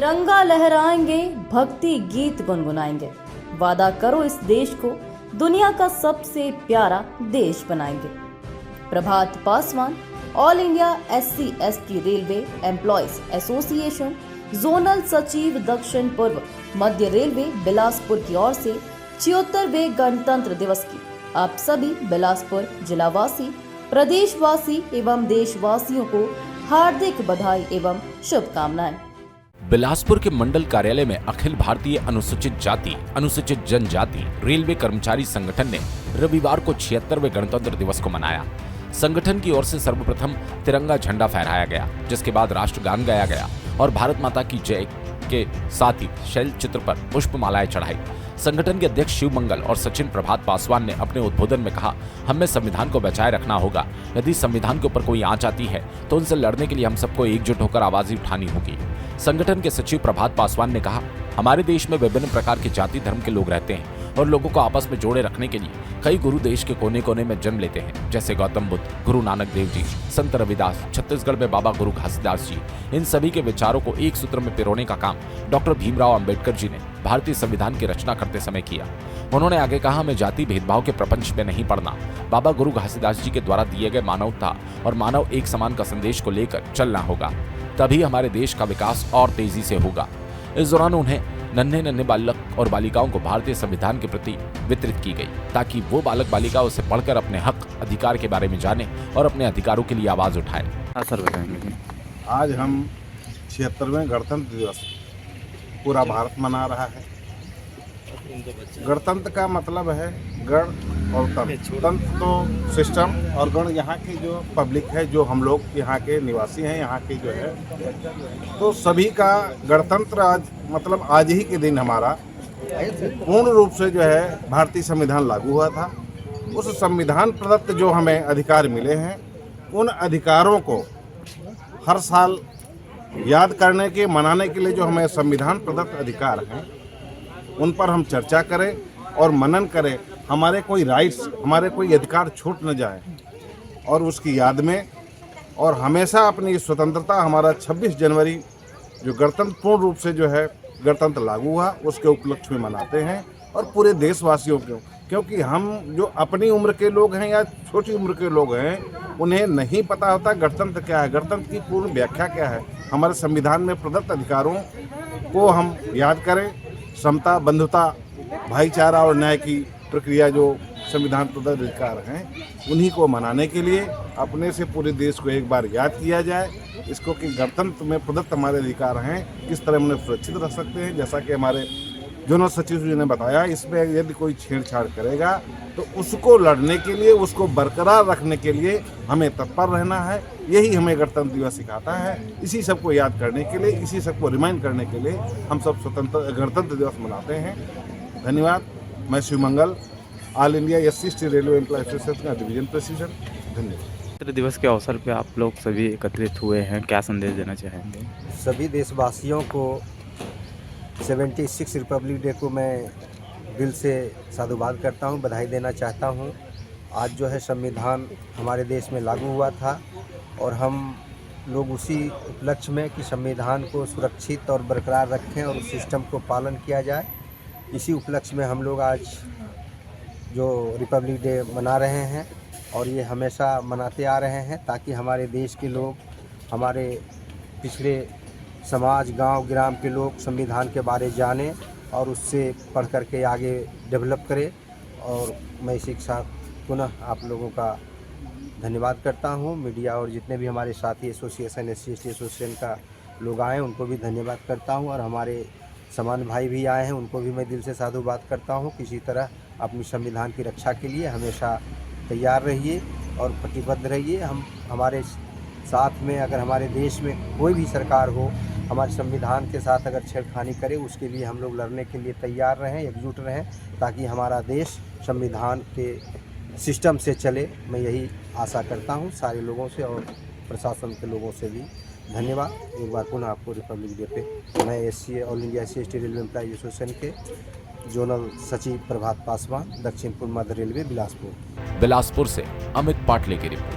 तिरंगा लहराएंगे, भक्ति गीत गुनगुनाएंगे। वादा करो इस देश को दुनिया का सबसे प्यारा देश बनाएंगे। Prabhat Paswan, all India SC/ST railway employees association zonal सचिव दक्षिण पूर्व मध्य रेलवे बिलासपुर की ओर से 76वें गणतंत्र दिवस की आप सभी बिलासपुर जिलावासी, प्रदेशवासी एवं देशवासियों को हार्दिक बधाई एवं शुभकामनाएं। बिलासपुर के मंडल कार्यालय में अखिल भारतीय अनुसूचित जाति अनुसूचित जनजाति रेलवे कर्मचारी संगठन ने रविवार को 76वें गणतंत्र दिवस को मनाया। संगठन की ओर से सर्वप्रथम तिरंगा झंडा फहराया गया, जिसके बाद राष्ट्रगान गाया गया और भारत माता की जय के साथ ही शैल चित्र पर पुष्पमालाएं चढ़ाई। संगठन के अध्यक्ष शिव मंगल और सचिन प्रभात पासवान ने अपने उद्बोधन में कहा, हमें संविधान को बचाए रखना होगा। यदि संविधान के ऊपर कोई आंच आती है तो उनसे लड़ने के लिए हम सबको एकजुट होकर आवाज उठानी होगी। संगठन के सचिव प्रभात पासवान ने कहा, हमारे देश में विभिन्न प्रकार के जाति धर्म के लोग रहते हैं और लोगों को आपस में जोड़े रखने के लिए कई गुरु देश के कोने कोने में जन्म लेते हैं, जैसे गौतम बुद्ध, गुरु नानक देव जी, संत रविदास, छत्तीसगढ़ में बाबा गुरु घासीदास जी। इन सभी के विचारों को एक सूत्र में पिरोने का काम डॉक्टर भीमराव अंबेडकर जी ने भारतीय संविधान की रचना करते समय किया। उन्होंने आगे कहा, हमें जाति भेदभाव के प्रपंच में नहीं पड़ना। बाबा गुरु घासीदास जी के द्वारा दिए गए मानवता और मानव एक समान का संदेश को लेकर चलना होगा, तभी हमारे देश का विकास और तेजी से होगा। इस दौरान उन्हें नन्हे बालक और बालिकाओं को भारतीय संविधान के प्रति वितरित की गई, ताकि वो बालक बालिका उसे पढ़कर अपने हक अधिकार के बारे में जाने और अपने अधिकारों के लिए आवाज उठाए। सर बताएंगे। आज हम 76वें गणतंत्र दिवस पूरा भारत मना रहा है। गणतंत्र का मतलब है गण और तंत्र। तंत्र तो सिस्टम और गण यहाँ की जो पब्लिक है, जो हम लोग यहाँ के निवासी हैं, यहाँ के जो है, तो सभी का गणतंत्र आज मतलब आज ही के दिन हमारा पूर्ण रूप से जो है भारतीय संविधान लागू हुआ था। उस संविधान प्रदत्त जो हमें अधिकार मिले हैं, उन अधिकारों को हर साल याद करने के मनाने के लिए जो हमें संविधान प्रदत्त अधिकार हैं, उन पर हम चर्चा करें और मनन करें। हमारे कोई राइट्स, हमारे कोई अधिकार छूट न जाए और उसकी याद में, और हमेशा अपनी स्वतंत्रता हमारा 26 जनवरी जो गणतंत्र पूर्ण रूप से जो है गणतंत्र लागू हुआ, उसके उपलक्ष्य में मनाते हैं। और पूरे देशवासियों को, क्योंकि हम जो अपनी उम्र के लोग हैं या छोटी उम्र के लोग हैं, उन्हें नहीं पता होता गणतंत्र क्या है, गणतंत्र की पूर्ण व्याख्या क्या है। हमारे संविधान में प्रदत्त अधिकारों को हम याद करें। समता, बंधुता, भाईचारा और न्याय की प्रक्रिया जो संविधान प्रदत्त अधिकार हैं, उन्हीं को मनाने के लिए अपने से पूरे देश को एक बार याद किया जाए इसको कि गणतंत्र में प्रदत्त हमारे अधिकार हैं, किस तरह उन्हें सुरक्षित रख सकते हैं। जैसा कि हमारे जोनल सचिव जी ने बताया, इसमें यदि कोई छेड़छाड़ करेगा तो उसको लड़ने के लिए, उसको बरकरार रखने के लिए हमें तत्पर रहना है। यही हमें गणतंत्र दिवस सिखाता है। इसी सबको याद करने के लिए, इसी सबको रिमाइंड करने के लिए हम सब गणतंत्र दिवस मनाते हैं। धन्यवाद। मैं Shiv Mangal, all India SC/ST railway employees association का डिवीजन प्रेसिडेंट। धन्यवाद। गणतंत्र दिवस के अवसर पे आप लोग सभी एकत्रित हुए हैं, क्या संदेश देना चाहेंगे? सभी देशवासियों को 76 रिपब्लिक डे को मैं दिल से साधुवाद करता हूं, बधाई देना चाहता हूं। आज जो है संविधान हमारे देश में लागू हुआ था और हम लोग उसी उपलक्ष्य में कि संविधान को सुरक्षित और बरकरार रखें और उस सिस्टम को पालन किया जाए, इसी उपलक्ष्य में हम लोग आज जो रिपब्लिक डे मना रहे हैं और ये हमेशा मनाते आ रहे हैं, ताकि हमारे देश के लोग, हमारे पिछड़े समाज, गांव, ग्राम के लोग संविधान के बारे जानें और उससे पढ़ कर के आगे डेवलप करें। और मैं इसी के साथ पुनः आप लोगों का धन्यवाद करता हूं। मीडिया और जितने भी हमारे साथी एसोसिएशन SC/ST एसोसिएशन का लोग आए, उनको भी धन्यवाद करता हूं। और हमारे समान भाई भी आए हैं, उनको भी मैं दिल से साधुवाद करता हूं। किसी तरह अपनी संविधान की रक्षा के लिए हमेशा तैयार रहिए और प्रतिबद्ध रहिए। हम हमारे साथ में, अगर हमारे देश में कोई भी सरकार हो, हमारे संविधान के साथ अगर छेड़खानी करे, उसके लिए हम लोग लड़ने के लिए तैयार रहें, एकजुट रहें, ताकि हमारा देश संविधान के सिस्टम से चले। मैं यही आशा करता हूं सारे लोगों से और प्रशासन के लोगों से भी। धन्यवाद। एक बार पुनः आपको रिपब्लिक डे पे मैं all India SC/ST railway employees association के जोनल सचिव प्रभात पासवान, दक्षिण पूर्व मध्य रेलवे, बिलासपुर। बिलासपुर से अमित पाटले की रिपोर्ट।